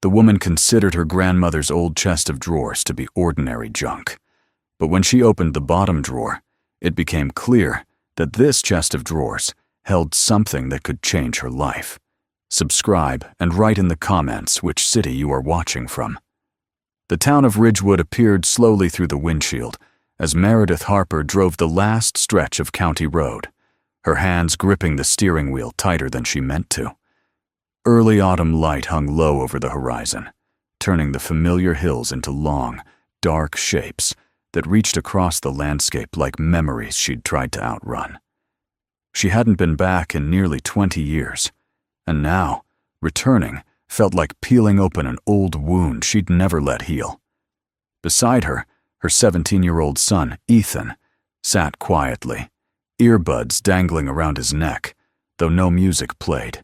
The woman considered her grandmother's old chest of drawers to be ordinary junk. But when she opened the bottom drawer, it became clear that this chest of drawers held something that could change her life. Subscribe and write in the comments which city you are watching from. The town of Ridgewood appeared slowly through the windshield as Meredith Harper drove the last stretch of County Road, her hands gripping the steering wheel tighter than she meant to. Early autumn light hung low over the horizon, turning the familiar hills into long, dark shapes that reached across the landscape like memories she'd tried to outrun. She hadn't been back in nearly 20 years, and now, returning, felt like peeling open an old wound she'd never let heal. Beside her, her 17-year-old son, Ethan, sat quietly, earbuds dangling around his neck, though no music played.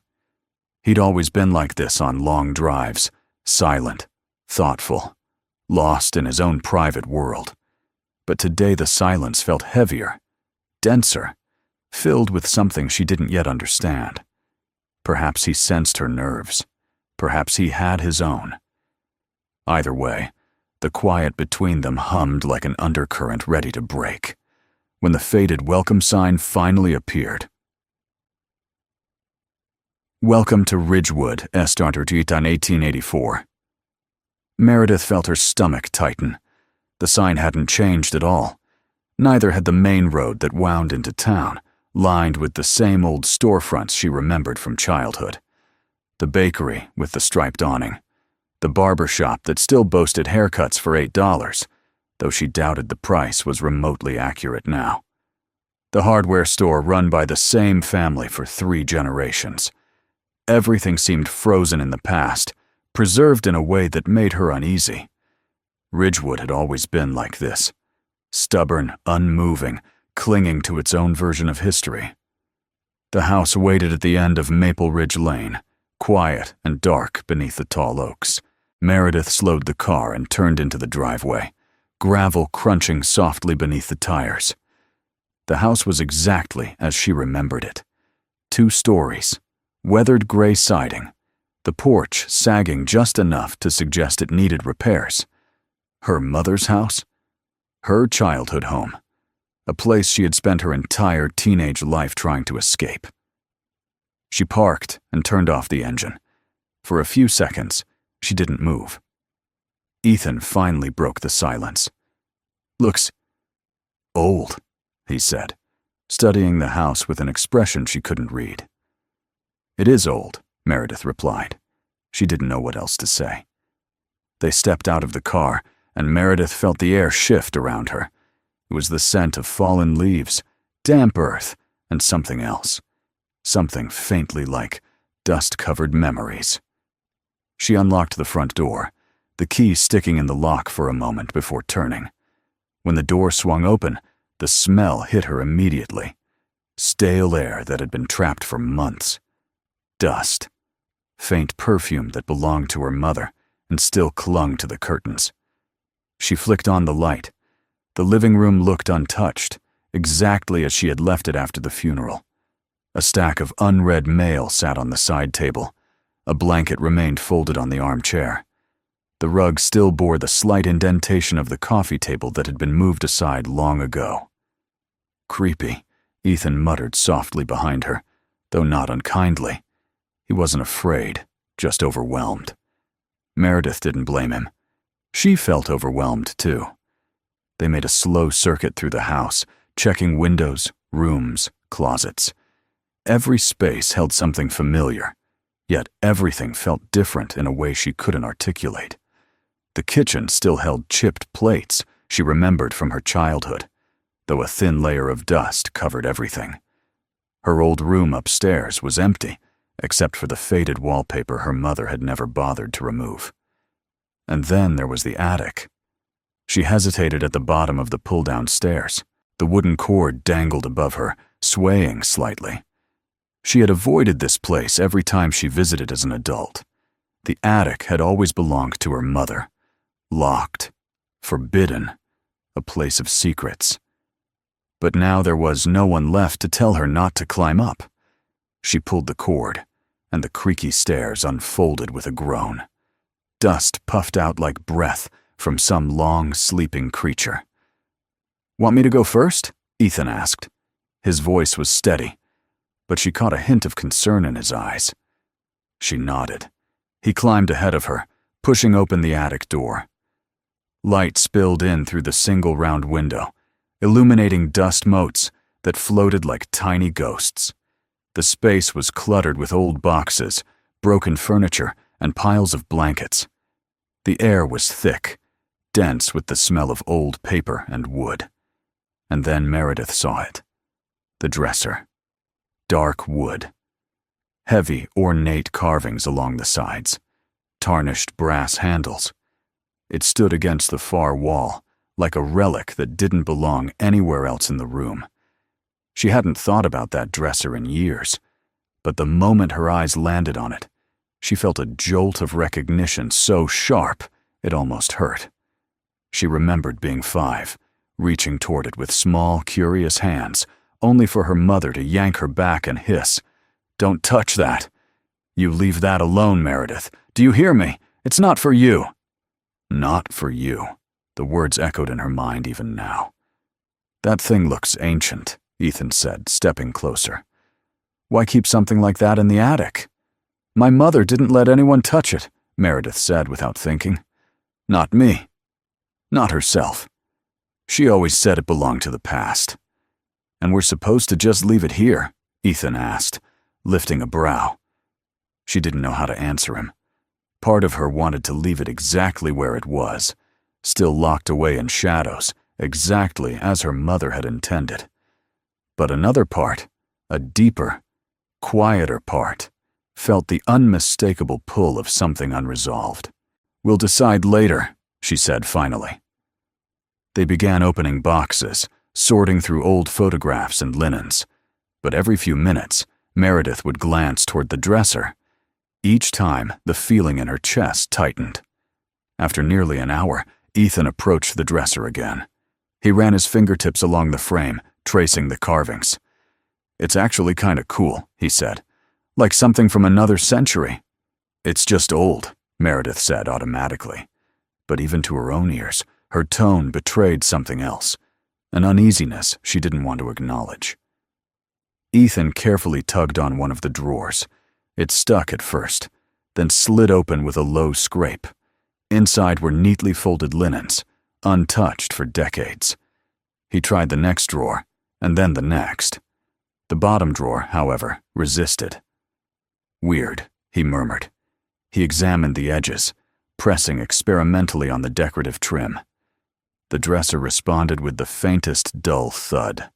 He'd always been like this on long drives, silent, thoughtful, lost in his own private world. But today the silence felt heavier, denser, filled with something she didn't yet understand. Perhaps he sensed her nerves. Perhaps he had his own. Either way, the quiet between them hummed like an undercurrent ready to break, when the faded welcome sign finally appeared. Welcome to Ridgewood, Estartertita in 1884. Meredith felt her stomach tighten. The sign hadn't changed at all. Neither had the main road that wound into town, lined with the same old storefronts she remembered from childhood. The bakery with the striped awning. The barber shop that still boasted haircuts for $8, though she doubted the price was remotely accurate now. The hardware store run by the same family for 3 generations. Everything seemed frozen in the past, preserved in a way that made her uneasy. Ridgewood had always been like this, stubborn, unmoving, clinging to its own version of history. The house waited at the end of Maple Ridge Lane, quiet and dark beneath the tall oaks. Meredith slowed the car and turned into the driveway, gravel crunching softly beneath the tires. The house was exactly as she remembered it. 2 stories, weathered gray siding, the porch sagging just enough to suggest it needed repairs. Her mother's house? Her childhood home. A place she had spent her entire teenage life trying to escape. She parked and turned off the engine. For a few seconds, she didn't move. Ethan finally broke the silence. "Looks old," he said, studying the house with an expression she couldn't read. "It is old," Meredith replied. She didn't know what else to say. They stepped out of the car, and Meredith felt the air shift around her. It was the scent of fallen leaves, damp earth, and something else. Something faintly like dust-covered memories. She unlocked the front door, the key sticking in the lock for a moment before turning. When the door swung open, the smell hit her immediately. Stale air that had been trapped for months. Dust. Faint perfume that belonged to her mother and still clung to the curtains. She flicked on the light. The living room looked untouched, exactly as she had left it after the funeral. A stack of unread mail sat on the side table. A blanket remained folded on the armchair. The rug still bore the slight indentation of the coffee table that had been moved aside long ago. "Creepy," Ethan muttered softly behind her, though not unkindly. He wasn't afraid, just overwhelmed. Meredith didn't blame him. She felt overwhelmed, too. They made a slow circuit through the house, checking windows, rooms, closets. Every space held something familiar, yet everything felt different in a way she couldn't articulate. The kitchen still held chipped plates she remembered from her childhood, though a thin layer of dust covered everything. Her old room upstairs was empty, except for the faded wallpaper her mother had never bothered to remove. And then there was the attic. She hesitated at the bottom of the pull-down stairs. The wooden cord dangled above her, swaying slightly. She had avoided this place every time she visited as an adult. The attic had always belonged to her mother. Locked. Forbidden. A place of secrets. But now there was no one left to tell her not to climb up. She pulled the cord, and the creaky stairs unfolded with a groan. dust puffed out like breath from some long, sleeping creature. "Want me to go first?" Ethan asked. His voice was steady, but she caught a hint of concern in his eyes. She nodded. He climbed ahead of her, pushing open the attic door. Light spilled in through the single round window, illuminating dust motes that floated like tiny ghosts. The space was cluttered with old boxes, broken furniture, and piles of blankets. The air was thick, dense with the smell of old paper and wood. And then Meredith saw it. The dresser. Dark wood. Heavy, ornate carvings along the sides. Tarnished brass handles. It stood against the far wall, like a relic that didn't belong anywhere else in the room. She hadn't thought about that dresser in years, but the moment her eyes landed on it, she felt a jolt of recognition so sharp it almost hurt. She remembered being 5, reaching toward it with small, curious hands, only for her mother to yank her back and hiss, "Don't touch that. You leave that alone, Meredith. Do you hear me? It's not for you." Not for you. The words echoed in her mind even now. "That thing looks ancient," Ethan said, stepping closer. "Why keep something like that in the attic?" "My mother didn't let anyone touch it," Meredith said without thinking. "Not me. Not herself. She always said it belonged to the past." "And we're supposed to just leave it here?" Ethan asked, lifting a brow. She didn't know how to answer him. Part of her wanted to leave it exactly where it was, still locked away in shadows, exactly as her mother had intended. But another part, a deeper, quieter part, felt the unmistakable pull of something unresolved. "We'll decide later," she said finally. They began opening boxes, sorting through old photographs and linens. But every few minutes, Meredith would glance toward the dresser. Each time, the feeling in her chest tightened. After nearly an hour, Ethan approached the dresser again. He ran his fingertips along the frame, tracing the carvings. "It's actually kind of cool," he said. "Like something from another century." "It's just old," Meredith said automatically. But even to her own ears, her tone betrayed something else, an uneasiness she didn't want to acknowledge. Ethan carefully tugged on one of the drawers. It stuck at first, then slid open with a low scrape. Inside were neatly folded linens, untouched for decades. He tried the next drawer, and then the next. The bottom drawer, however, resisted. "Weird," he murmured. He examined the edges, pressing experimentally on the decorative trim. The dresser responded with the faintest dull thud.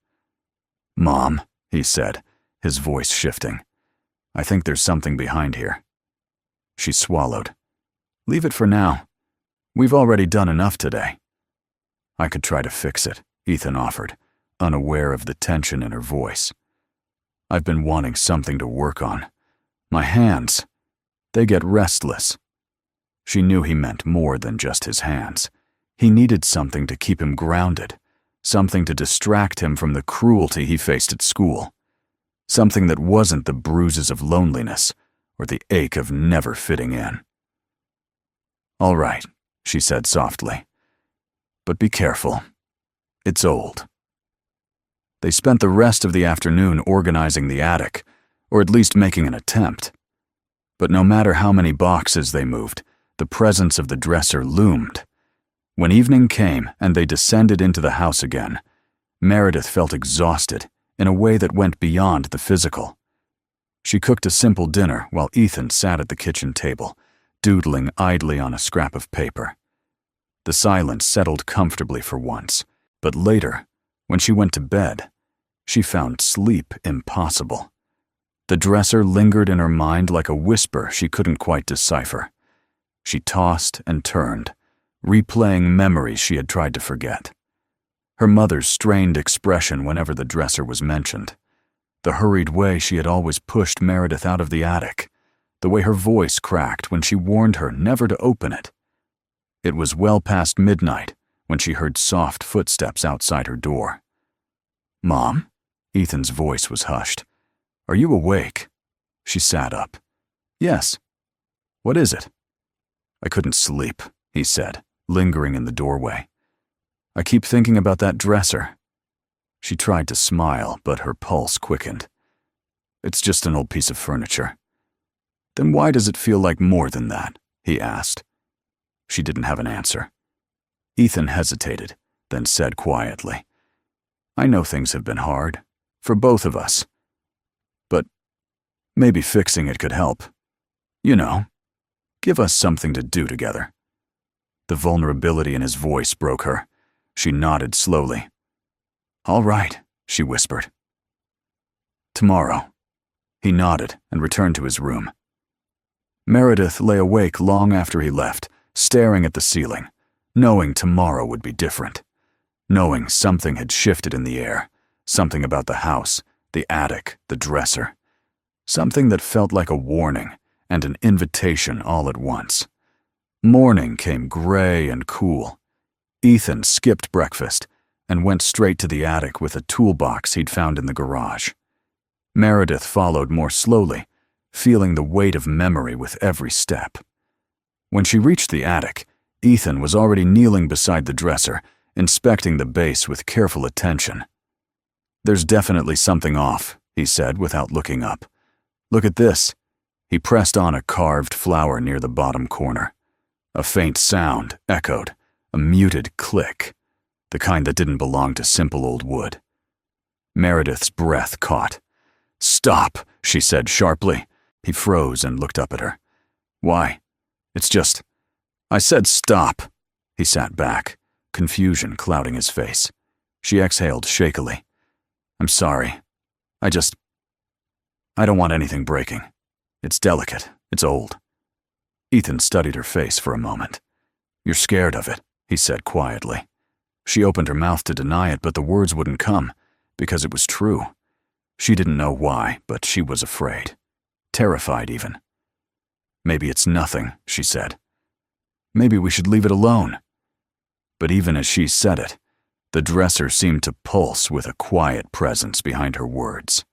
"Mom," he said, his voice shifting. "I think there's something behind here." She swallowed. "Leave it for now. We've already done enough today." "I could try to fix it," Ethan offered, unaware of the tension in her voice. "I've been wanting something to work on. My hands, they get restless." She knew he meant more than just his hands. He needed something to keep him grounded, something to distract him from the cruelty he faced at school. Something that wasn't the bruises of loneliness or the ache of never fitting in. "All right," she said softly. "But be careful. It's old." They spent the rest of the afternoon organizing the attic, or at least making an attempt. But no matter how many boxes they moved, the presence of the dresser loomed. When evening came and they descended into the house again, Meredith felt exhausted in a way that went beyond the physical. She cooked a simple dinner while Ethan sat at the kitchen table, doodling idly on a scrap of paper. The silence settled comfortably for once, but later, when she went to bed, she found sleep impossible. The dresser lingered in her mind like a whisper she couldn't quite decipher. She tossed and turned, replaying memories she had tried to forget. Her mother's strained expression whenever the dresser was mentioned. The hurried way she had always pushed Meredith out of the attic. The way her voice cracked when she warned her never to open it. It was well past midnight when she heard soft footsteps outside her door. "Mom?" Ethan's voice was hushed. "Are you awake?" She sat up. "Yes. What is it?" I couldn't sleep, he said, lingering in the doorway. I keep thinking about that dresser. She tried to smile, but her pulse quickened. It's just an old piece of furniture. Then why does it feel like more than that? He asked. She didn't have an answer. Ethan hesitated, then said quietly, I know things have been hard, for both of us. But maybe fixing it could help. You know, give us something to do together. The vulnerability in his voice broke her. She nodded slowly. All right, she whispered. Tomorrow. He nodded and returned to his room. Meredith lay awake long after he left, staring at the ceiling, knowing tomorrow would be different. Knowing something had shifted in the air, something about the house, the attic, the dresser. Something that felt like a warning and an invitation all at once. Morning came gray and cool. Ethan skipped breakfast and went straight to the attic with a toolbox he'd found in the garage. Meredith followed more slowly, feeling the weight of memory with every step. When she reached the attic, Ethan was already kneeling beside the dresser, inspecting the base with careful attention. There's definitely something off, he said without looking up. Look at this. He pressed on a carved flower near the bottom corner. A faint sound echoed, a muted click, the kind that didn't belong to simple old wood. Meredith's breath caught. Stop, she said sharply. He froze and looked up at her. Why? It's just... I said stop. He sat back, confusion clouding his face. She exhaled shakily. I'm sorry. I don't want anything breaking. It's delicate. It's old. Ethan studied her face for a moment. You're scared of it, he said quietly. She opened her mouth to deny it, but the words wouldn't come, because it was true. She didn't know why, but she was afraid. Terrified even. Maybe it's nothing, she said. Maybe we should leave it alone. But even as she said it, the dresser seemed to pulse with a quiet presence behind her words.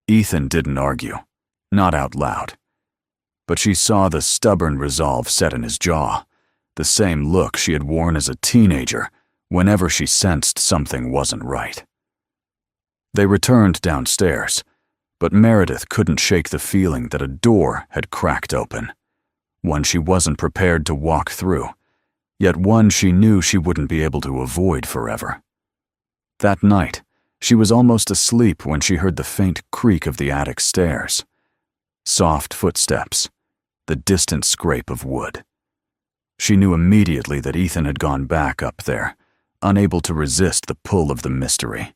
Ethan didn't argue, not out loud. But she saw the stubborn resolve set in his jaw, the same look she had worn as a teenager whenever she sensed something wasn't right. They returned downstairs, but Meredith couldn't shake the feeling that a door had cracked open, one she wasn't prepared to walk through, yet one she knew she wouldn't be able to avoid forever. That night, she was almost asleep when she heard the faint creak of the attic stairs. Soft footsteps, the distant scrape of wood. She knew immediately that Ethan had gone back up there, unable to resist the pull of the mystery.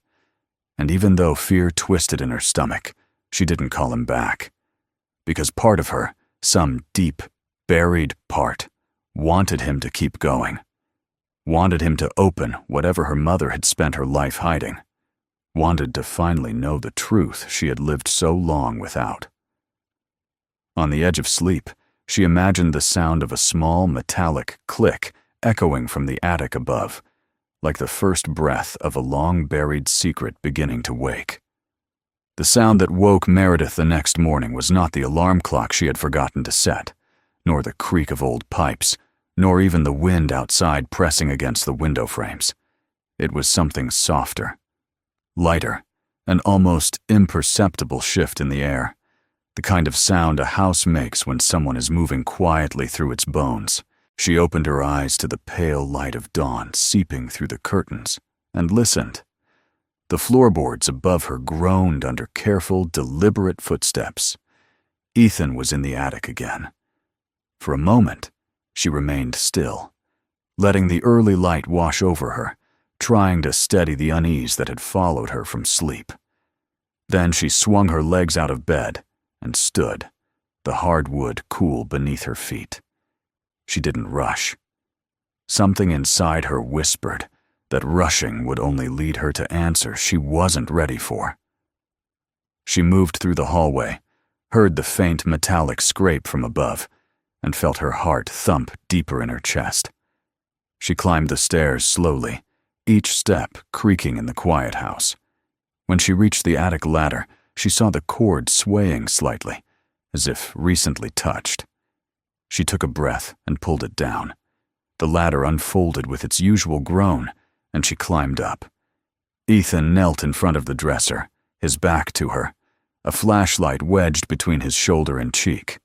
And even though fear twisted in her stomach, she didn't call him back. Because part of her, some deep, buried part, wanted him to keep going. Wanted him to open whatever her mother had spent her life hiding. Wanted to finally know the truth she had lived so long without. On the edge of sleep, she imagined the sound of a small metallic click echoing from the attic above, like the first breath of a long-buried secret beginning to wake. The sound that woke Meredith the next morning was not the alarm clock she had forgotten to set, nor the creak of old pipes, nor even the wind outside pressing against the window frames. It was something softer, lighter, an almost imperceptible shift in the air, the kind of sound a house makes when someone is moving quietly through its bones. She opened her eyes to the pale light of dawn seeping through the curtains and listened. The floorboards above her groaned under careful, deliberate footsteps. Ethan was in the attic again. For a moment, she remained still, letting the early light wash over her, trying to steady the unease that had followed her from sleep. Then she swung her legs out of bed and stood, the hardwood cool beneath her feet. She didn't rush. Something inside her whispered that rushing would only lead her to answers she wasn't ready for. She moved through the hallway, heard the faint metallic scrape from above, and felt her heart thump deeper in her chest. She climbed the stairs slowly, each step creaking in the quiet house. When she reached the attic ladder, she saw the cord swaying slightly, as if recently touched. She took a breath and pulled it down. The ladder unfolded with its usual groan, and she climbed up. Ethan knelt in front of the dresser, his back to her, a flashlight wedged between his shoulder and cheek.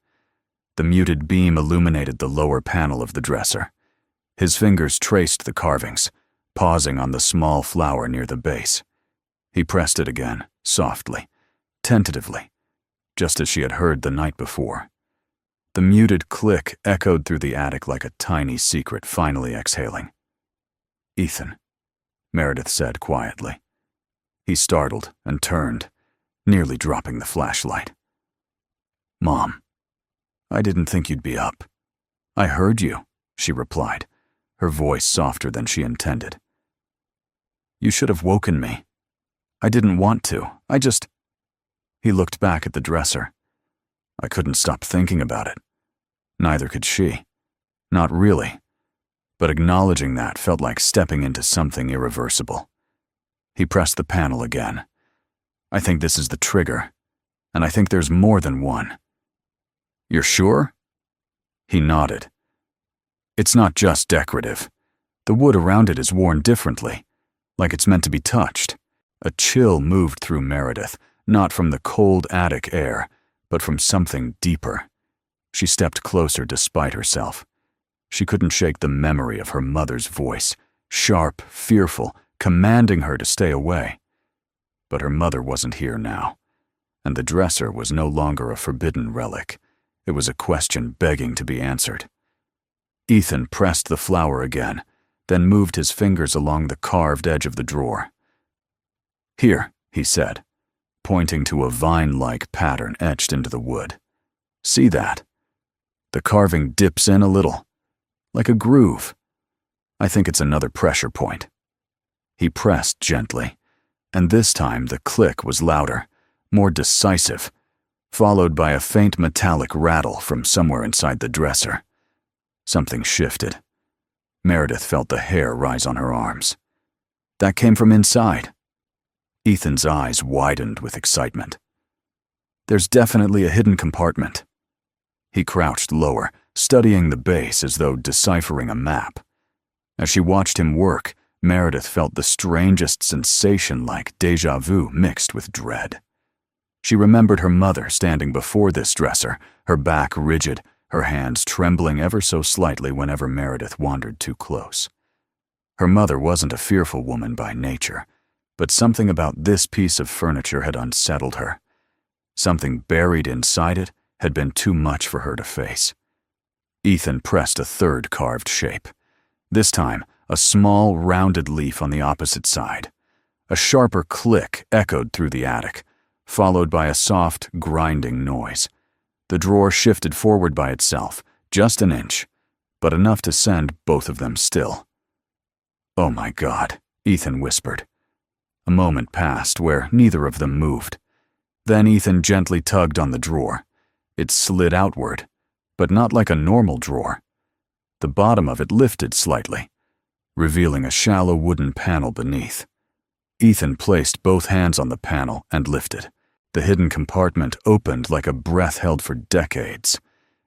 The muted beam illuminated the lower panel of the dresser. His fingers traced the carvings, pausing on the small flower near the base. He pressed it again, softly, tentatively, just as she had heard the night before. The muted click echoed through the attic like a tiny secret finally exhaling. "Ethan," Meredith said quietly. He startled and turned, nearly dropping the flashlight. "Mom, I didn't think you'd be up." "I heard you," she replied, her voice softer than she intended. "You should have woken me. I didn't want to. He looked back at the dresser. I couldn't stop thinking about it. Neither could she. Not really. But acknowledging that felt like stepping into something irreversible. He pressed the panel again. "I think this is the trigger, and I think there's more than one." "You're sure?" He nodded. "It's not just decorative. The wood around it is worn differently, like it's meant to be touched." A chill moved through Meredith, not from the cold attic air, but from something deeper. She stepped closer despite herself. She couldn't shake the memory of her mother's voice, sharp, fearful, commanding her to stay away. But her mother wasn't here now, and the dresser was no longer a forbidden relic. It was a question begging to be answered. Ethan pressed the flower again, then moved his fingers along the carved edge of the drawer. "Here," he said, pointing to a vine-like pattern etched into the wood. "See that? The carving dips in a little, like a groove. I think it's another pressure point." He pressed gently, and this time the click was louder, more decisive, followed by a faint metallic rattle from somewhere inside the dresser. Something shifted. Meredith felt the hair rise on her arms. That came from inside. Ethan's eyes widened with excitement. "There's definitely a hidden compartment." He crouched lower, studying the base as though deciphering a map. As she watched him work, Meredith felt the strangest sensation like déjà vu mixed with dread. She remembered her mother standing before this dresser, her back rigid, her hands trembling ever so slightly whenever Meredith wandered too close. Her mother wasn't a fearful woman by nature, but something about this piece of furniture had unsettled her. Something buried inside it had been too much for her to face. Ethan pressed a third carved shape. This time, a small, rounded leaf on the opposite side. A sharper click echoed through the attic, followed by a soft, grinding noise. The drawer shifted forward by itself, just an inch, but enough to send both of them still. "Oh my God," Ethan whispered. A moment passed where neither of them moved. Then Ethan gently tugged on the drawer. It slid outward, but not like a normal drawer. The bottom of it lifted slightly, revealing a shallow wooden panel beneath. Ethan placed both hands on the panel and lifted. The hidden compartment opened like a breath held for decades.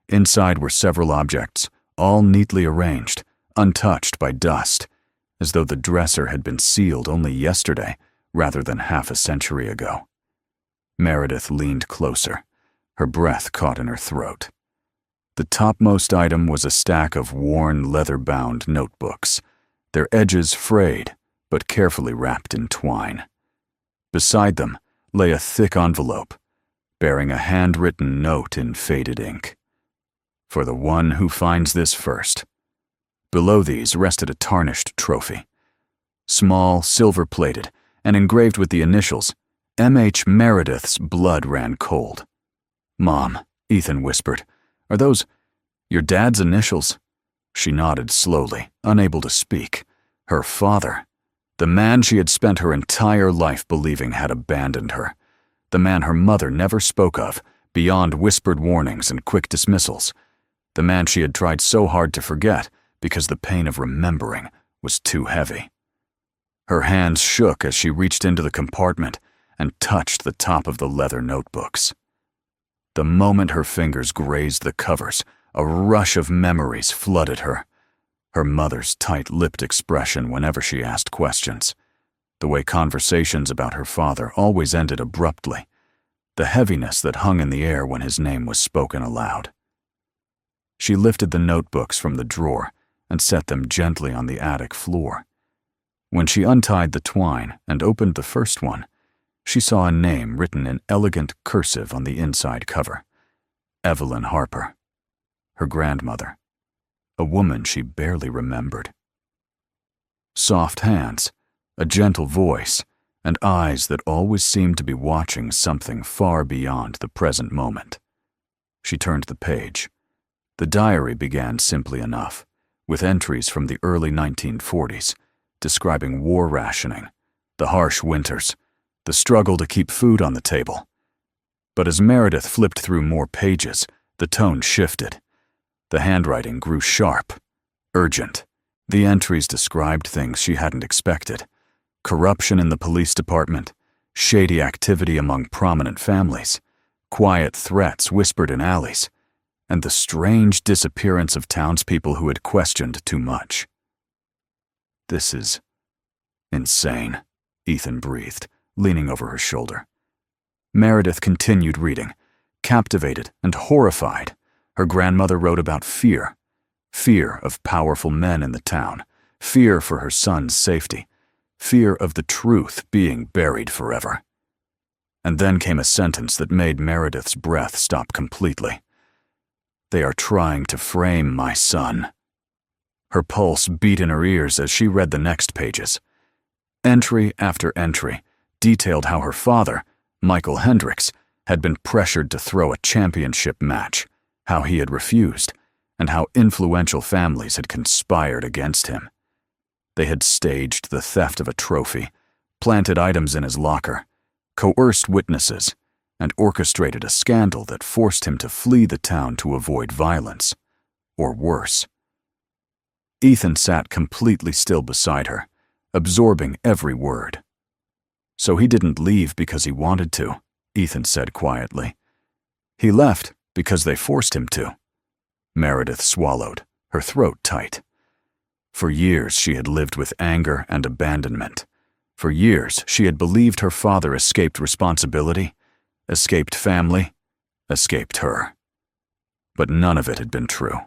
Inside were several objects, all neatly arranged, untouched by dust, as though the dresser had been sealed only yesterday rather than half a century ago. Meredith leaned closer, her breath caught in her throat. The topmost item was a stack of worn, leather-bound notebooks, their edges frayed, but carefully wrapped in twine. Beside them lay a thick envelope, bearing a handwritten note in faded ink. "For the one who finds this first." Below these rested a tarnished trophy. Small, silver-plated, and engraved with the initials, M.H. Meredith's blood ran cold. "Mom," Ethan whispered, "are those your dad's initials?" She nodded slowly, unable to speak. Her father, the man she had spent her entire life believing had abandoned her, the man her mother never spoke of, beyond whispered warnings and quick dismissals, the man she had tried so hard to forget because the pain of remembering was too heavy. Her hands shook as she reached into the compartment and touched the top of the leather notebooks. The moment her fingers grazed the covers, A rush of memories flooded her. Her mother's tight-lipped expression whenever she asked questions. The way conversations about her father always ended abruptly. The heaviness that hung in the air when his name was spoken aloud. She lifted the notebooks from the drawer and set them gently on the attic floor. When she untied the twine and opened the first one, she saw a name written in elegant cursive on the inside cover. Evelyn Harper. Her grandmother. A woman she barely remembered. Soft hands, a gentle voice, and eyes that always seemed to be watching something far beyond the present moment. She turned the page. The diary began simply enough, with entries from the early 1940s, describing war rationing, the harsh winters, the struggle to keep food on the table. But as Meredith flipped through more pages, the tone shifted. The handwriting grew sharp, urgent. The entries described things she hadn't expected. Corruption in the police department, shady activity among prominent families, quiet threats whispered in alleys, and the strange disappearance of townspeople who had questioned too much. "This is insane," Ethan breathed, leaning over her shoulder. Meredith continued reading, captivated and horrified. Her grandmother wrote about fear. Fear of powerful men in the town. Fear for her son's safety. Fear of the truth being buried forever. And then came a sentence that made Meredith's breath stop completely. "They are trying to frame my son." Her pulse beat in her ears as she read the next pages. Entry after entry detailed how her father, Michael Hendricks, had been pressured to throw a championship match, how he had refused, and how influential families had conspired against him. They had staged the theft of a trophy, planted items in his locker, coerced witnesses, and orchestrated a scandal that forced him to flee the town to avoid violence, or worse. Ethan sat completely still beside her, absorbing every word. "So he didn't leave because he wanted to," Ethan said quietly. "He left because they forced him to." Meredith swallowed, her throat tight. For years she had lived with anger and abandonment. For years she had believed her father escaped responsibility, escaped family, escaped her. But none of it had been true.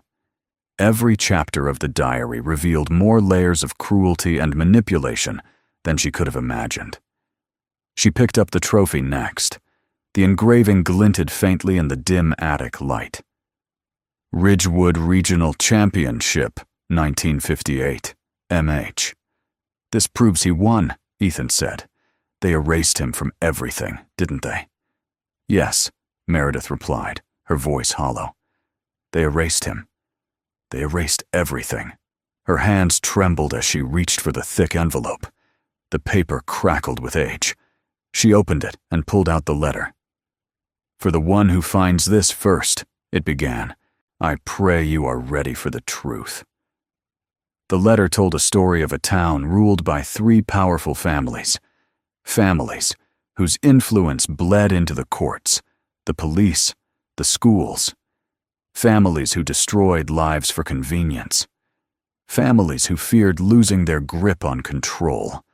Every chapter of the diary revealed more layers of cruelty and manipulation than she could have imagined. She picked up the trophy next. The engraving glinted faintly in the dim attic light. Ridgewood Regional Championship, 1958, MH. "This proves he won," Ethan said. "They erased him from everything, didn't they?" "Yes," Meredith replied, her voice hollow. "They erased him. They erased everything." Her hands trembled as she reached for the thick envelope. The paper crackled with age. She opened it and pulled out the letter. "For the one who finds this first," it began, "I pray you are ready for the truth." The letter told a story of a town ruled by three powerful families. Families whose influence bled into the courts, the police, the schools. Families who destroyed lives for convenience. Families who feared losing their grip on control.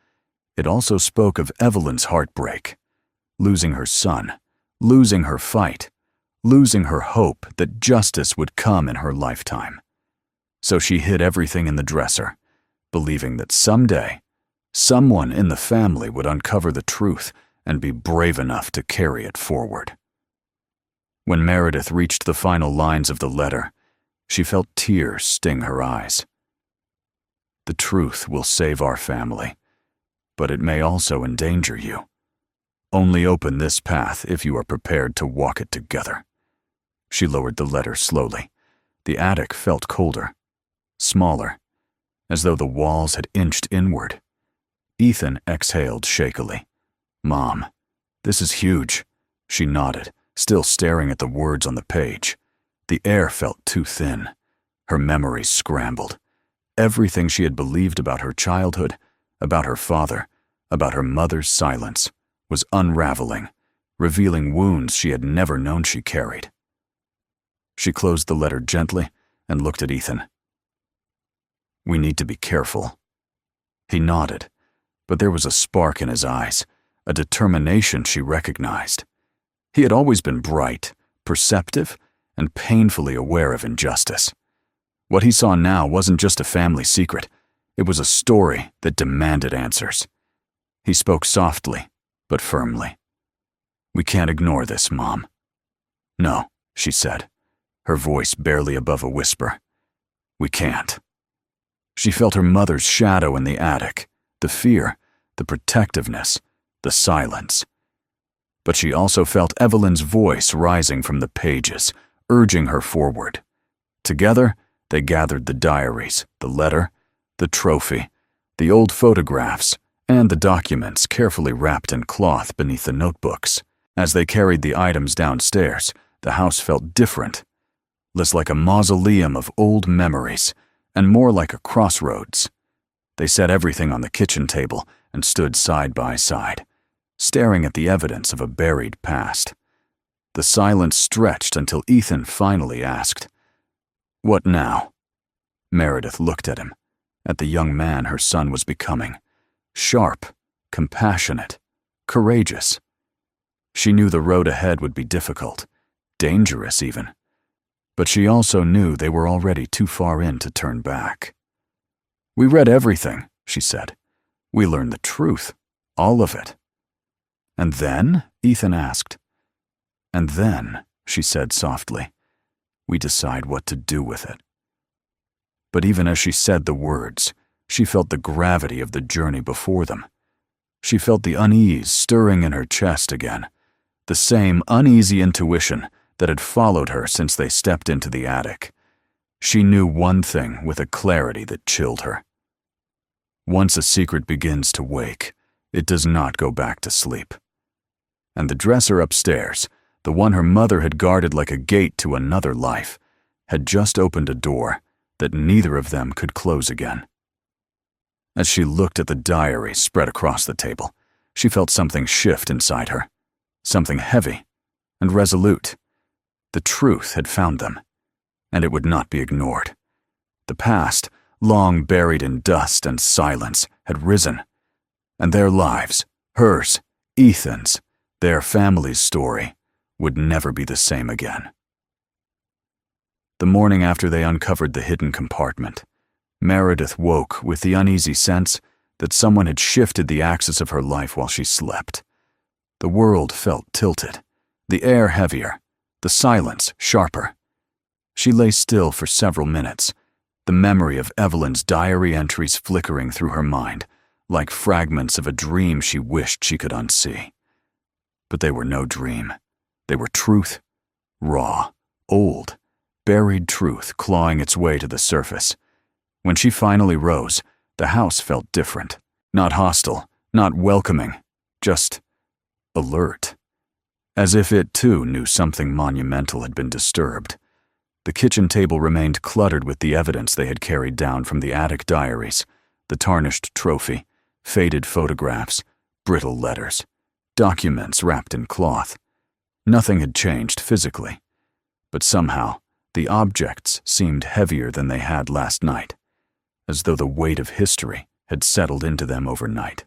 It also spoke of Evelyn's heartbreak, losing her son, losing her fight, losing her hope that justice would come in her lifetime. So she hid everything in the dresser, believing that someday, someone in the family would uncover the truth and be brave enough to carry it forward. When Meredith reached the final lines of the letter, she felt tears sting her eyes. "The truth will save our family, but it may also endanger you. Only open this path if you are prepared to walk it together." She lowered the letter slowly. The attic felt colder, smaller, as though the walls had inched inward. Ethan exhaled shakily. "Mom, this is huge." She nodded, still staring at the words on the page. The air felt too thin. Her memories scrambled. Everything she had believed about her childhood, about her father, about her mother's silence, was unraveling, revealing wounds she had never known she carried. She closed the letter gently and looked at Ethan. "We need to be careful." He nodded, but there was a spark in his eyes, a determination she recognized. He had always been bright, perceptive, and painfully aware of injustice. What he saw now wasn't just a family secret. It was a story that demanded answers. He spoke softly, but firmly. "We can't ignore this, Mom." "No," she said, her voice barely above a whisper. "We can't." She felt her mother's shadow in the attic, the fear, the protectiveness, the silence. But she also felt Evelyn's voice rising from the pages, urging her forward. Together, they gathered the diaries, the letter, the trophy, the old photographs, and the documents carefully wrapped in cloth beneath the notebooks. As they carried the items downstairs, the house felt different, less like a mausoleum of old memories, and more like a crossroads. They set everything on the kitchen table and stood side by side, staring at the evidence of a buried past. The silence stretched until Ethan finally asked, "What now?" Meredith looked at him, at the young man her son was becoming. Sharp, compassionate, courageous. She knew the road ahead would be difficult, dangerous even. But she also knew they were already too far in to turn back. "We read everything," she said. "We learned the truth, all of it." "And then?" Ethan asked. "And then," she said softly, "we decide what to do with it." But even as she said the words, she felt the gravity of the journey before them. She felt the unease stirring in her chest again, the same uneasy intuition that had followed her since they stepped into the attic. She knew one thing with a clarity that chilled her. Once a secret begins to wake, it does not go back to sleep. And the dresser upstairs, the one her mother had guarded like a gate to another life, had just opened a door that neither of them could close again. As she looked at the diary spread across the table, she felt something shift inside her, something heavy and resolute. The truth had found them, and it would not be ignored. The past, long buried in dust and silence, had risen, and their lives, hers, Ethan's, their family's story, would never be the same again. The morning after they uncovered the hidden compartment, Meredith woke with the uneasy sense that someone had shifted the axis of her life while she slept. The world felt tilted, the air heavier, the silence sharper. She lay still for several minutes, the memory of Evelyn's diary entries flickering through her mind, like fragments of a dream she wished she could unsee. But they were no dream. They were truth, raw, old, buried truth clawing its way to the surface. When she finally rose, the house felt different. Not hostile, not welcoming, just alert. As if it too knew something monumental had been disturbed. The kitchen table remained cluttered with the evidence they had carried down from the attic diaries, the tarnished trophy, faded photographs, brittle letters, documents wrapped in cloth. Nothing had changed physically, but somehow the objects seemed heavier than they had last night, as though the weight of history had settled into them overnight.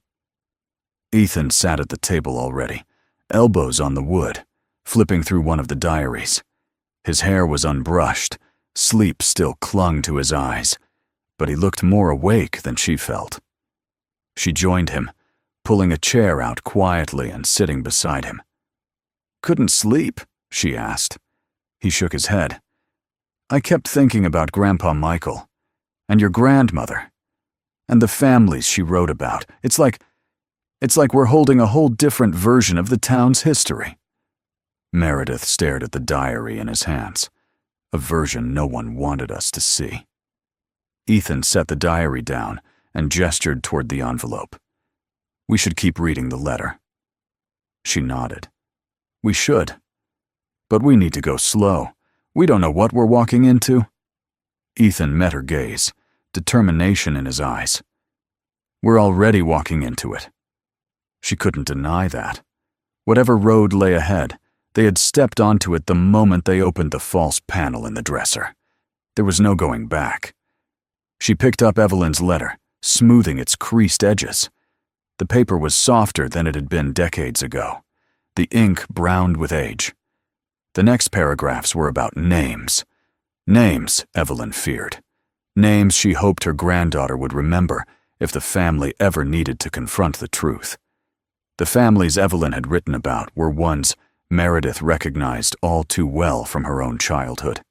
Ethan sat at the table already, elbows on the wood, flipping through one of the diaries. His hair was unbrushed, sleep still clung to his eyes, but he looked more awake than she felt. She joined him, pulling a chair out quietly and sitting beside him. "Couldn't sleep?" she asked. He shook his head. "I kept thinking about Grandpa Michael, and your grandmother, and the families she wrote about. It's like we're holding a whole different version of the town's history." Meredith stared at the diary in his hands, a version no one wanted us to see. Ethan set the diary down and gestured toward the envelope. "We should keep reading the letter." She nodded. "We should. But we need to go slow. We don't know what we're walking into." Ethan met her gaze, determination in his eyes. "We're already walking into it." She couldn't deny that. Whatever road lay ahead, They had stepped onto it the moment they opened the false panel in the dresser. There was no going back. She picked up Evelyn's letter, smoothing its creased edges. The paper was softer than it had been decades ago, the ink browned with age. The next paragraphs were about names. Names, Evelyn feared. Names she hoped her granddaughter would remember if the family ever needed to confront the truth. The families Evelyn had written about were ones Meredith recognized all too well from her own childhood.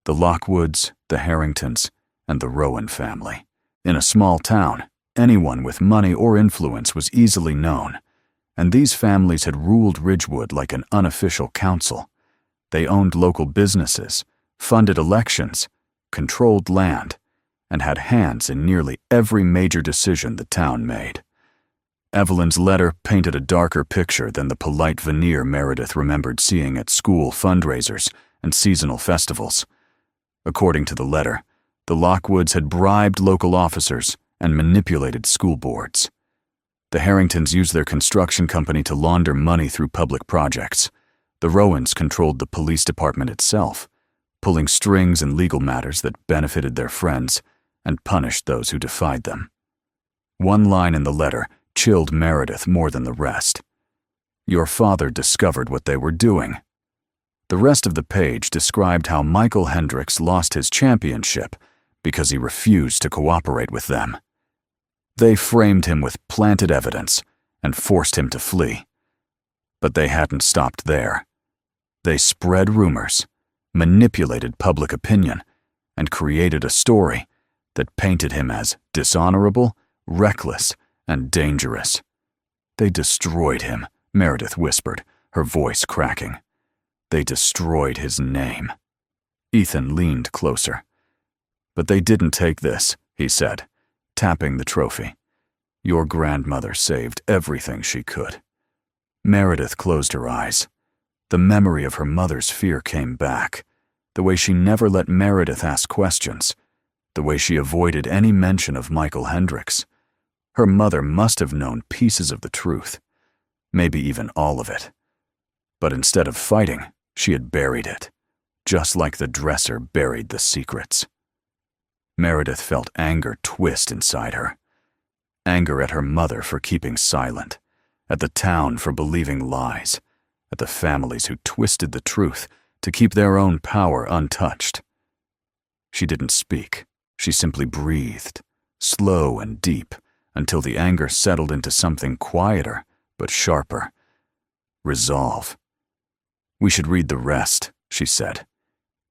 The Lockwoods, the Harringtons, and the Rowan family. In a small town, anyone with money or influence was easily known, and these families had ruled Ridgewood like an unofficial council. They owned local businesses, funded elections, controlled land, and had hands in nearly every major decision the town made. Evelyn's letter painted a darker picture than the polite veneer Meredith remembered seeing at school fundraisers and seasonal festivals. According to the letter, the Lockwoods had bribed local officers and manipulated school boards. The Harringtons used their construction company to launder money through public projects. The Rowans controlled the police department itself, pulling strings in legal matters that benefited their friends and punished those who defied them. One line in the letter chilled Meredith more than the rest. Your father discovered what they were doing. The rest of the page described how Michael Hendricks lost his championship because he refused to cooperate with them. They framed him with planted evidence and forced him to flee. But they hadn't stopped there. They spread rumors, manipulated public opinion, and created a story that painted him as dishonorable, reckless, and dangerous. They destroyed him, Meredith whispered, her voice cracking. They destroyed his name. Ethan leaned closer. But they didn't take this, he said, tapping the trophy. Your grandmother saved everything she could. Meredith closed her eyes. The memory of her mother's fear came back, the way she never let Meredith ask questions, the way she avoided any mention of Michael Hendricks. Her mother must have known pieces of the truth, maybe even all of it. But instead of fighting, she had buried it, just like the dresser buried the secrets. Meredith felt anger twist inside her. Anger at her mother for keeping silent, at the town for believing lies, at the families who twisted the truth to keep their own power untouched. She didn't speak. She simply breathed, slow and deep, until the anger settled into something quieter but sharper. Resolve. We should read the rest, she said.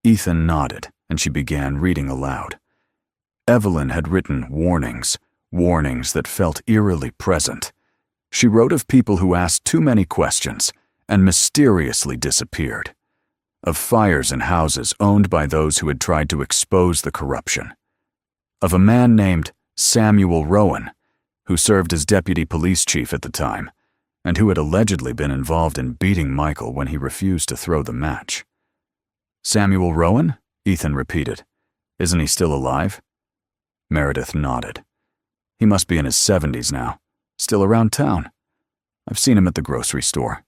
Ethan nodded, and she began reading aloud. Evelyn had written warnings that felt eerily present. She wrote of people who asked too many questions and mysteriously disappeared, of fires in houses owned by those who had tried to expose the corruption, of a man named Samuel Rowan, who served as deputy police chief at the time, and who had allegedly been involved in beating Michael when he refused to throw the match. Samuel Rowan? Ethan repeated. Isn't he still alive? Meredith nodded. He must be in his 70s now, still around town. I've seen him at the grocery store.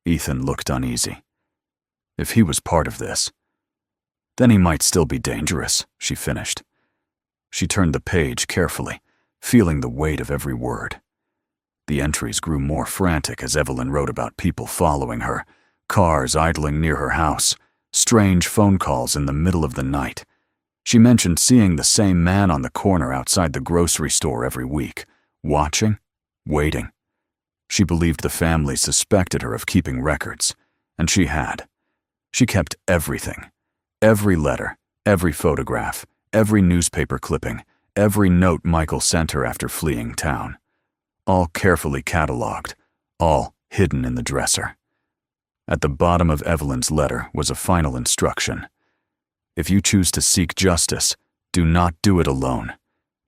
Ethan looked uneasy. If he was part of this, then he might still be dangerous, she finished. She turned the page carefully, feeling the weight of every word. The entries grew more frantic as Evelyn wrote about people following her, cars idling near her house, strange phone calls in the middle of the night. She mentioned seeing the same man on the corner outside the grocery store every week, watching, waiting. She believed the family suspected her of keeping records, and she had. She kept everything. Every letter, every photograph, every newspaper clipping, every note Michael sent her after fleeing town. All carefully catalogued, all hidden in the dresser. At the bottom of Evelyn's letter was a final instruction. If you choose to seek justice, do not do it alone.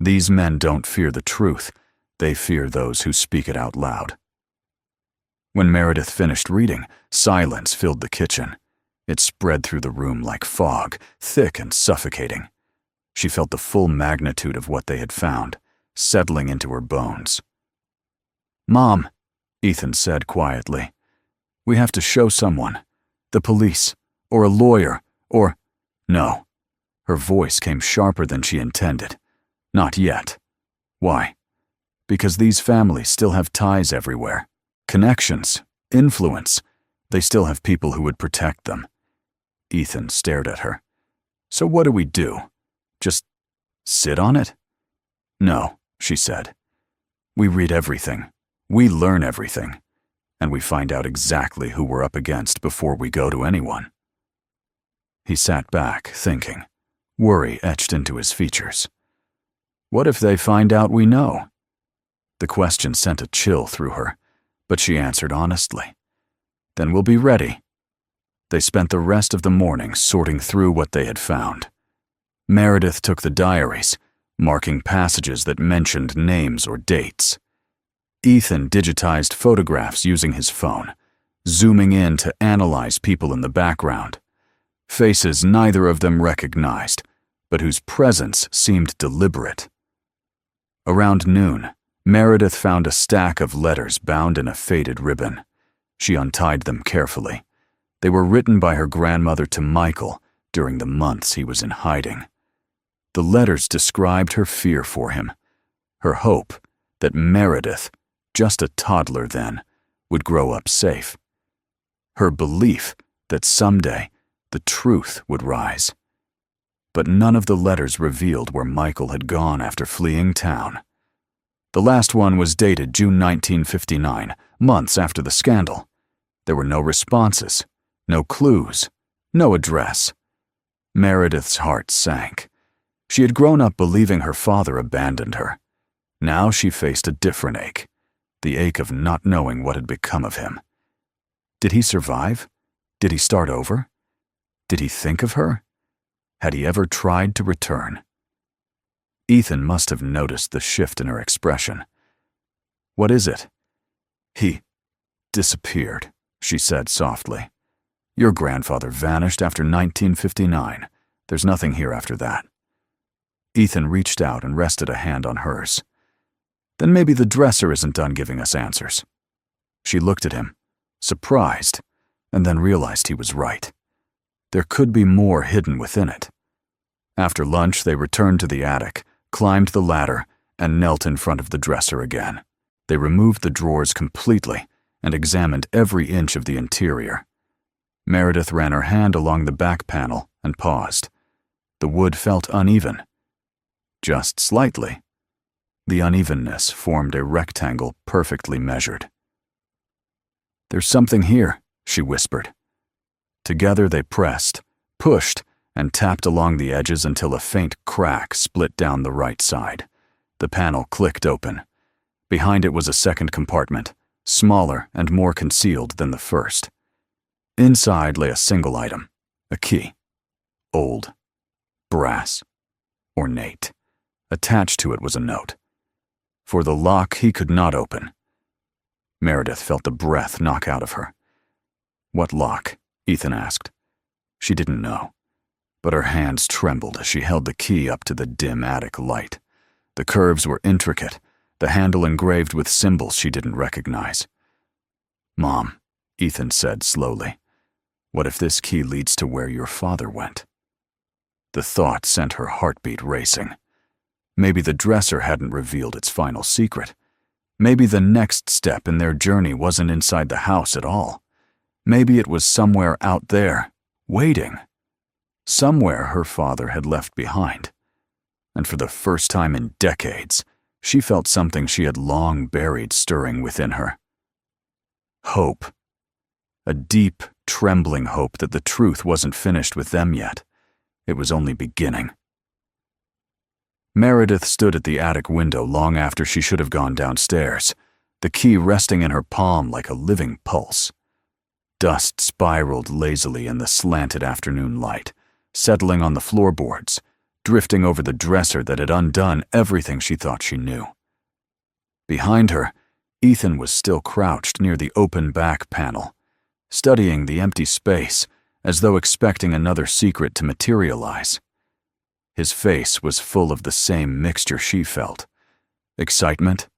These men don't fear the truth. They fear those who speak it out loud. When Meredith finished reading, silence filled the kitchen. It spread through the room like fog, thick and suffocating. She felt the full magnitude of what they had found, settling into her bones. Mom, Ethan said quietly, We have to show someone. The police, or a lawyer, or— No. Her voice came sharper than she intended. Not yet. Why? Because these families still have ties everywhere. Connections, influence. They still have people who would protect them. Ethan stared at her. So what do we do? Just sit on it? No, she said. We read everything. We learn everything. And we find out exactly who we're up against before we go to anyone. He sat back, thinking. Worry etched into his features. What if they find out we know? The question sent a chill through her, but she answered honestly. Then we'll be ready. They spent the rest of the morning sorting through what they had found. Meredith took the diaries, marking passages that mentioned names or dates. Ethan digitized photographs using his phone, zooming in to analyze people in the background. Faces neither of them recognized, but whose presence seemed deliberate. Around noon, Meredith found a stack of letters bound in a faded ribbon. She untied them carefully. They were written by her grandmother to Michael during the months he was in hiding. The letters described her fear for him, her hope that Meredith, just a toddler then, would grow up safe, her belief that someday the truth would rise. But none of the letters revealed where Michael had gone after fleeing town. The last one was dated June 1959, months after the scandal. There were no responses, no clues, no address. Meredith's heart sank. She had grown up believing her father abandoned her. Now she faced a different ache, the ache of not knowing what had become of him. Did he survive? Did he start over? Did he think of her? Had he ever tried to return? Ethan must have noticed the shift in her expression. What is it? He disappeared, she said softly. Your grandfather vanished after 1959. There's nothing here after that. Ethan reached out and rested a hand on hers. Then maybe the dresser isn't done giving us answers. She looked at him, surprised, and then realized he was right. There could be more hidden within it. After lunch, they returned to the attic, climbed the ladder, and knelt in front of the dresser again. They removed the drawers completely and examined every inch of the interior. Meredith ran her hand along the back panel and paused. The wood felt uneven. Just slightly. The unevenness formed a rectangle perfectly measured. There's something here, she whispered. Together they pressed, pushed, and tapped along the edges until a faint crack split down the right side. The panel clicked open. Behind it was a second compartment, smaller and more concealed than the first. Inside lay a single item, a key. Old, brass, ornate. Attached to it was a note. For the lock he could not open. Meredith felt the breath knock out of her. What lock? Ethan asked. She didn't know, but her hands trembled as she held the key up to the dim attic light. The curves were intricate, the handle engraved with symbols she didn't recognize. Mom, Ethan said slowly, what if this key leads to where your father went? The thought sent her heartbeat racing. Maybe the dresser hadn't revealed its final secret. Maybe the next step in their journey wasn't inside the house at all. Maybe it was somewhere out there, waiting. Somewhere her father had left behind. And for the first time in decades, she felt something she had long buried stirring within her. Hope. A deep, trembling hope that the truth wasn't finished with them yet. It was only beginning. Meredith stood at the attic window long after she should have gone downstairs, the key resting in her palm like a living pulse. Dust spiraled lazily in the slanted afternoon light, settling on the floorboards, drifting over the dresser that had undone everything she thought she knew. Behind her, Ethan was still crouched near the open back panel, studying the empty space as though expecting another secret to materialize. His face was full of the same mixture she felt. Excitement,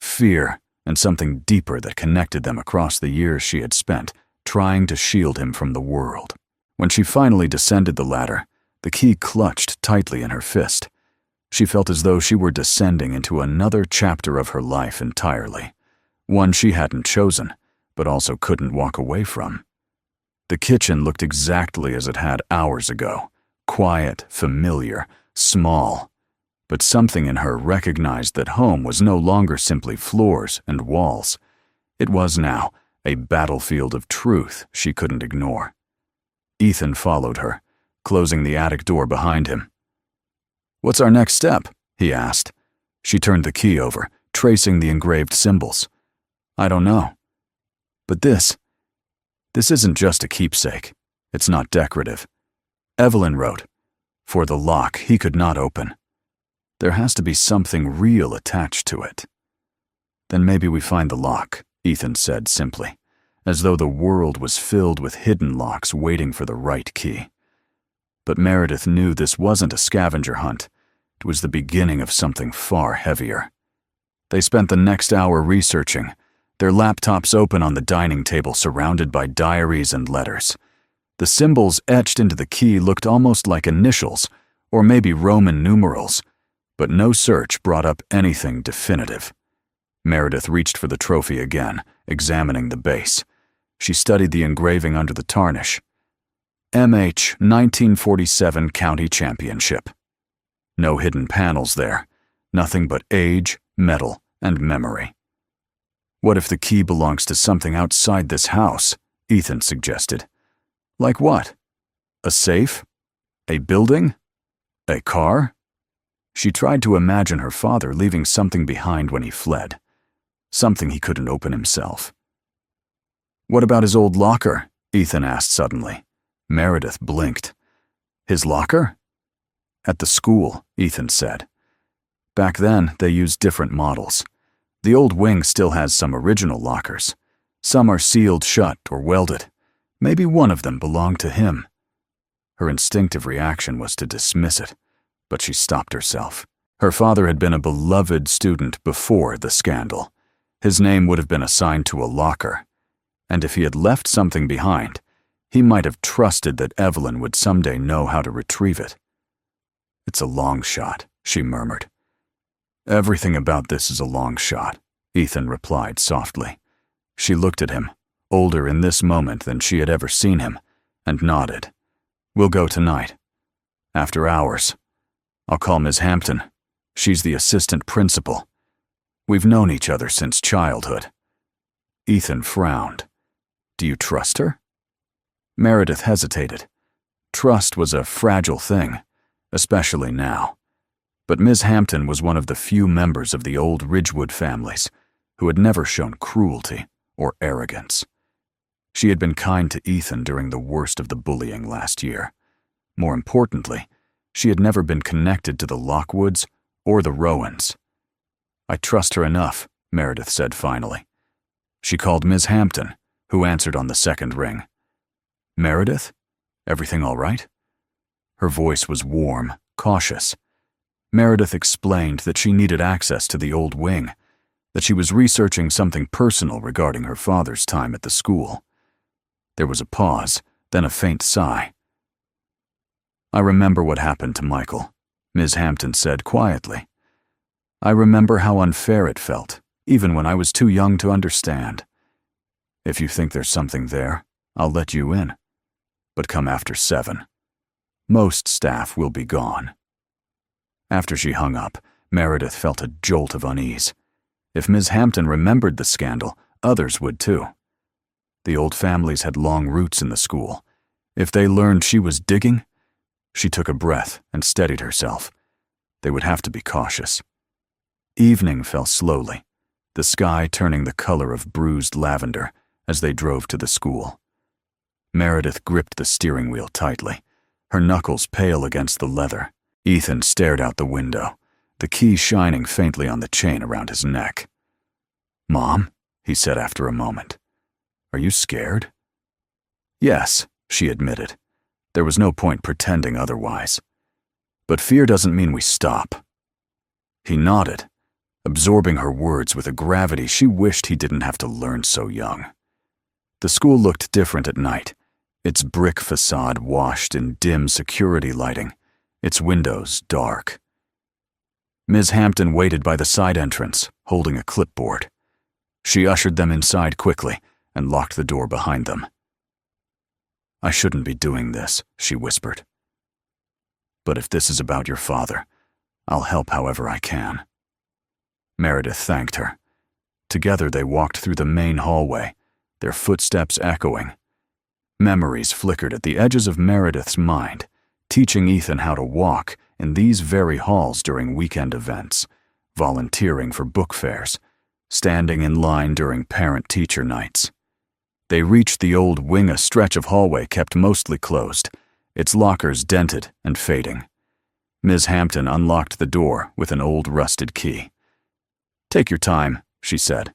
fear, and something deeper that connected them across the years she had spent trying to shield him from the world. When she finally descended the ladder, the key clutched tightly in her fist. She felt as though she were descending into another chapter of her life entirely, one she hadn't chosen, but also couldn't walk away from. The kitchen looked exactly as it had hours ago, quiet, familiar, small. But something in her recognized that home was no longer simply floors and walls. It was now a battlefield of truth she couldn't ignore. Ethan followed her, closing the attic door behind him. "What's our next step?" he asked. She turned the key over, tracing the engraved symbols. "I don't know. But this isn't just a keepsake. It's not decorative. Evelyn wrote, 'For the lock he could not open.' There has to be something real attached to it." "Then maybe we find the lock," Ethan said simply, as though the world was filled with hidden locks waiting for the right key. But Meredith knew this wasn't a scavenger hunt. It was the beginning of something far heavier. They spent the next hour researching, their laptops open on the dining table surrounded by diaries and letters. The symbols etched into the key looked almost like initials, or maybe Roman numerals, but no search brought up anything definitive. Meredith reached for the trophy again, examining the base. She studied the engraving under the tarnish. MH 1947 County Championship. No hidden panels there, nothing but age, metal, and memory. "What if the key belongs to something outside this house?" Ethan suggested. "Like what? A safe? A building? A car?" She tried to imagine her father leaving something behind when he fled, something he couldn't open himself. "What about his old locker?" Ethan asked suddenly. Meredith blinked. "His locker?" "At the school," Ethan said. "Back then, they used different models. The old wing still has some original lockers. Some are sealed shut or welded. Maybe one of them belonged to him." Her instinctive reaction was to dismiss it, but she stopped herself. Her father had been a beloved student before the scandal. His name would have been assigned to a locker. And if he had left something behind, he might have trusted that Evelyn would someday know how to retrieve it. "It's a long shot," she murmured. "Everything about this is a long shot," Ethan replied softly. She looked at him, older in this moment than she had ever seen him, and nodded. "We'll go tonight. After hours. I'll call Ms. Hampton. She's the assistant principal. We've known each other since childhood." Ethan frowned. "Do you trust her?" Meredith hesitated. Trust was a fragile thing, especially now. But Ms. Hampton was one of the few members of the old Ridgewood families who had never shown cruelty or arrogance. She had been kind to Ethan during the worst of the bullying last year. More importantly, she had never been connected to the Lockwoods or the Rowans. "I trust her enough," Meredith said finally. She called Ms. Hampton, who answered on the second ring. "Meredith? Everything all right?" Her voice was warm, cautious. Meredith explained that she needed access to the old wing, that she was researching something personal regarding her father's time at the school. There was a pause, then a faint sigh. "I remember what happened to Michael," Ms. Hampton said quietly. "I remember how unfair it felt, even when I was too young to understand. If you think there's something there, I'll let you in. But come after 7. Most staff will be gone." After she hung up, Meredith felt a jolt of unease. If Ms. Hampton remembered the scandal, others would too. The old families had long roots in the school. If they learned she was digging, she took a breath and steadied herself. They would have to be cautious. Evening fell slowly, the sky turning the color of bruised lavender as they drove to the school. Meredith gripped the steering wheel tightly, her knuckles pale against the leather. Ethan stared out the window, the key shining faintly on the chain around his neck. "Mom," he said after a moment, "are you scared?" "Yes," she admitted. There was no point pretending otherwise. "But fear doesn't mean we stop." He nodded. absorbing her words with a gravity she wished he didn't have to learn so young. The school looked different at night, its brick facade washed in dim security lighting, its windows dark. Ms. Hampton waited by the side entrance, holding a clipboard. She ushered them inside quickly and locked the door behind them. "I shouldn't be doing this," she whispered. "But if this is about your father, I'll help however I can." Meredith thanked her. Together they walked through the main hallway, their footsteps echoing. Memories flickered at the edges of Meredith's mind, teaching Ethan how to walk in these very halls during weekend events, volunteering for book fairs, standing in line during parent-teacher nights. They reached the old wing, a stretch of hallway kept mostly closed, its lockers dented and fading. Ms. Hampton unlocked the door with an old rusted key. "Take your time," she said.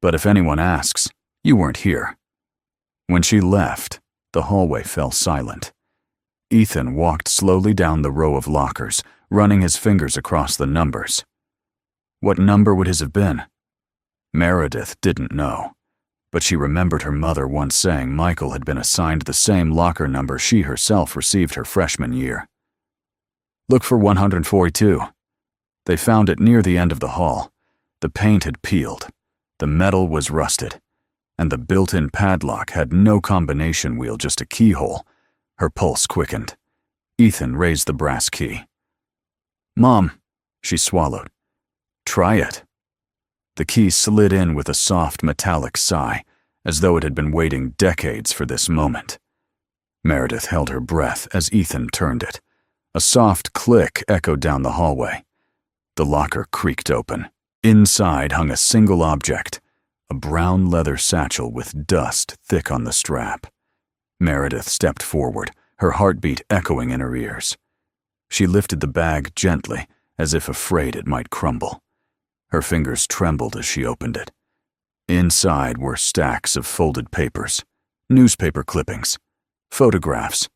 "But if anyone asks, you weren't here." When she left, the hallway fell silent. Ethan walked slowly down the row of lockers, running his fingers across the numbers. What number would his have been? Meredith didn't know, but she remembered her mother once saying Michael had been assigned the same locker number she herself received her freshman year. "Look for 142. They found it near the end of the hall. The paint had peeled, the metal was rusted, and the built-in padlock had no combination wheel, just a keyhole. Her pulse quickened. Ethan raised the brass key. "Mom," she swallowed. "Try it." The key slid in with a soft metallic sigh, as though it had been waiting decades for this moment. Meredith held her breath as Ethan turned it. A soft click echoed down the hallway. The locker creaked open. Inside hung a single object, a brown leather satchel with dust thick on the strap. Meredith stepped forward, her heartbeat echoing in her ears. She lifted the bag gently, as if afraid it might crumble. Her fingers trembled as she opened it. Inside were stacks of folded papers, newspaper clippings, photographs,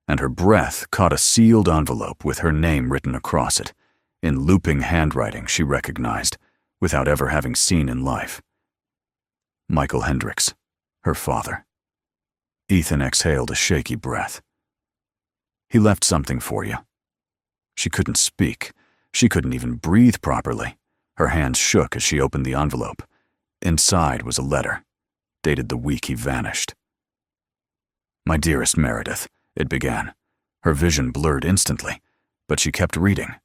and her breath caught a sealed envelope with her name written across it, in looping handwriting she recognized, without ever having seen in life. Michael Hendricks, her father. Ethan exhaled a shaky breath. "He left something for you." She couldn't speak. She couldn't even breathe properly. Her hands shook as she opened the envelope. Inside was a letter, dated the week he vanished. "My dearest Meredith," it began. Her vision blurred instantly, but she kept reading.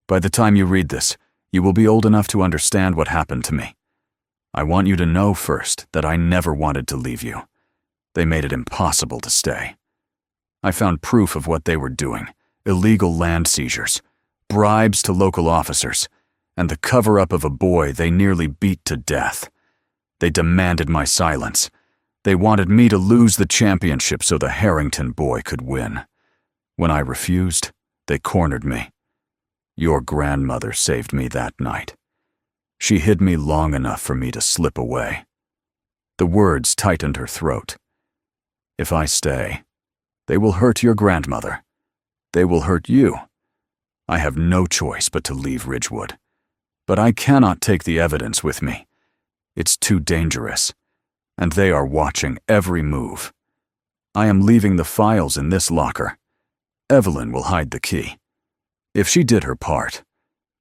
"By the time you read this, you will be old enough to understand what happened to me. I want you to know first that I never wanted to leave you. They made it impossible to stay. I found proof of what they were doing, illegal land seizures, bribes to local officers, and the cover-up of a boy they nearly beat to death. They demanded my silence. They wanted me to lose the championship so the Harrington boy could win. When I refused, they cornered me. Your grandmother saved me that night. She hid me long enough for me to slip away." The words tightened her throat. "If I stay, they will hurt your grandmother. They will hurt you. I have no choice but to leave Ridgewood. But I cannot take the evidence with me. It's too dangerous, and they are watching every move. I am leaving the files in this locker. Evelyn will hide the key. If she did her part,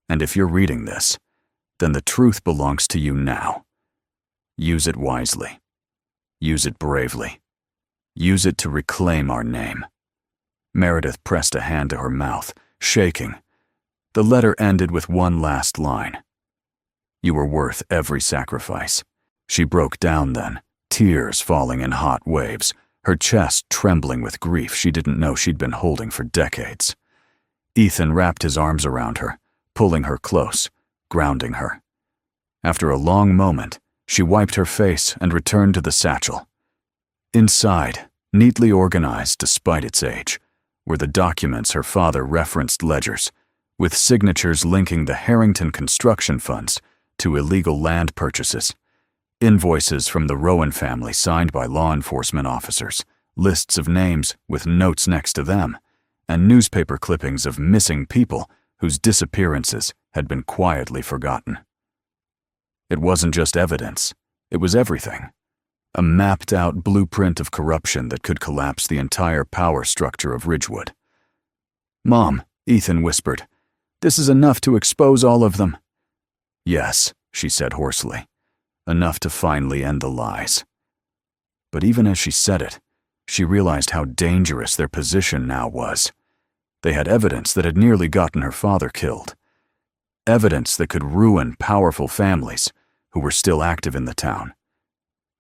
and if you're reading this, then the truth belongs to you now. Use it wisely. Use it bravely. Use it to reclaim our name." Meredith pressed a hand to her mouth, shaking. The letter ended with one last line. "You were worth every sacrifice." She broke down then, tears falling in hot waves, her chest trembling with grief she didn't know she'd been holding for decades. Ethan wrapped his arms around her, pulling her close, grounding her. After a long moment, she wiped her face and returned to the satchel. Inside, neatly organized despite its age, were the documents her father referenced ledgers, with signatures linking the Harrington construction funds to illegal land purchases, invoices from the Rowan family signed by law enforcement officers, lists of names with notes next to them, and newspaper clippings of missing people whose disappearances had been quietly forgotten. It wasn't just evidence, it was everything. A mapped-out blueprint of corruption that could collapse the entire power structure of Ridgewood. "Mom," Ethan whispered, "this is enough to expose all of them." "Yes," she said hoarsely, "enough to finally end the lies." But even as she said it, she realized how dangerous their position now was. They had evidence that had nearly gotten her father killed. Evidence that could ruin powerful families who were still active in the town.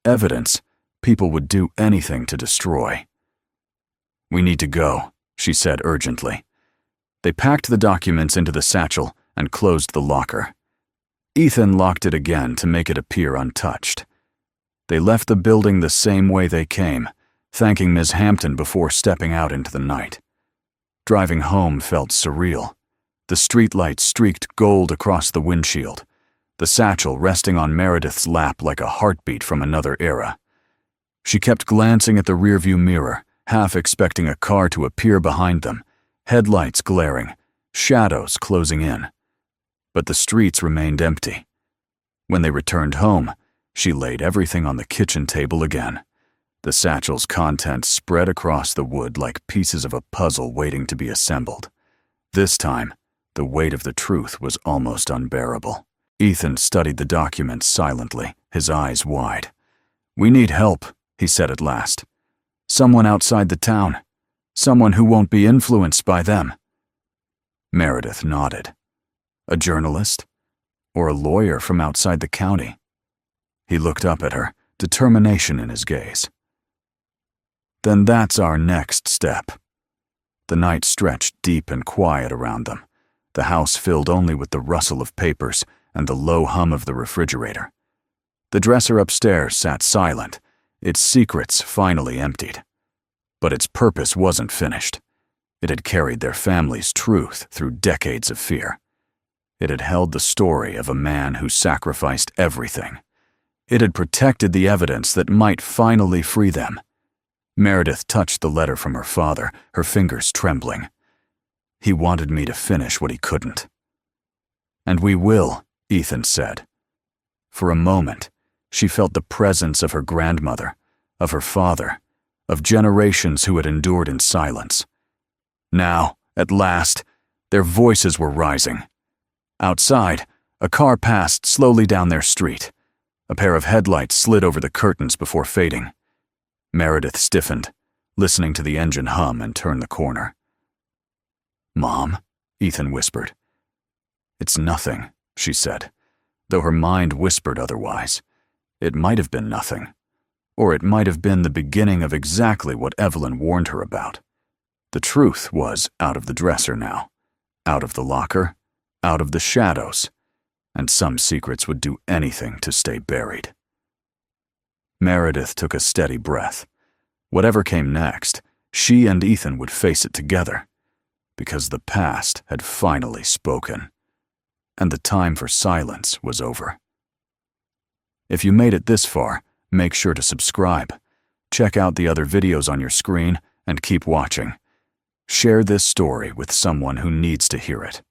Evidence people would do anything to destroy. "We need to go," she said urgently. They packed the documents into the satchel and closed the locker. Ethan locked it again to make it appear untouched. They left the building the same way they came, thanking Ms. Hampton before stepping out into the night. Driving home felt surreal. The streetlights streaked gold across the windshield, the satchel resting on Meredith's lap like a heartbeat from another era. She kept glancing at the rearview mirror, half expecting a car to appear behind them, headlights glaring, shadows closing in. But the streets remained empty. When they returned home, she laid everything on the kitchen table again. The satchel's contents spread across the wood like pieces of a puzzle waiting to be assembled. This time, the weight of the truth was almost unbearable. Ethan studied the documents silently, his eyes wide. "We need help," he said at last. "Someone outside the town. Someone who won't be influenced by them." Meredith nodded. "A journalist? Or a lawyer from outside the county?" He looked up at her, determination in his gaze. "Then that's our next step." The night stretched deep and quiet around them, the house filled only with the rustle of papers and the low hum of the refrigerator. The dresser upstairs sat silent, its secrets finally emptied. But its purpose wasn't finished. It had carried their family's truth through decades of fear. It had held the story of a man who sacrificed everything. It had protected the evidence that might finally free them. Meredith touched the letter from her father, her fingers trembling. "He wanted me to finish what he couldn't." "And we will," Ethan said. For a moment, she felt the presence of her grandmother, of her father, of generations who had endured in silence. Now, at last, their voices were rising. Outside, a car passed slowly down their street. A pair of headlights slid over the curtains before fading. Meredith stiffened, listening to the engine hum, and turned the corner. "Mom," Ethan whispered. "It's nothing," she said, though her mind whispered otherwise. It might have been nothing, or it might have been the beginning of exactly what Evelyn warned her about. The truth was out of the dresser now, out of the locker, out of the shadows, and some secrets would do anything to stay buried. Meredith took a steady breath. Whatever came next, she and Ethan would face it together, because the past had finally spoken, and the time for silence was over. If you made it this far, make sure to subscribe. Check out the other videos on your screen and keep watching. Share this story with someone who needs to hear it.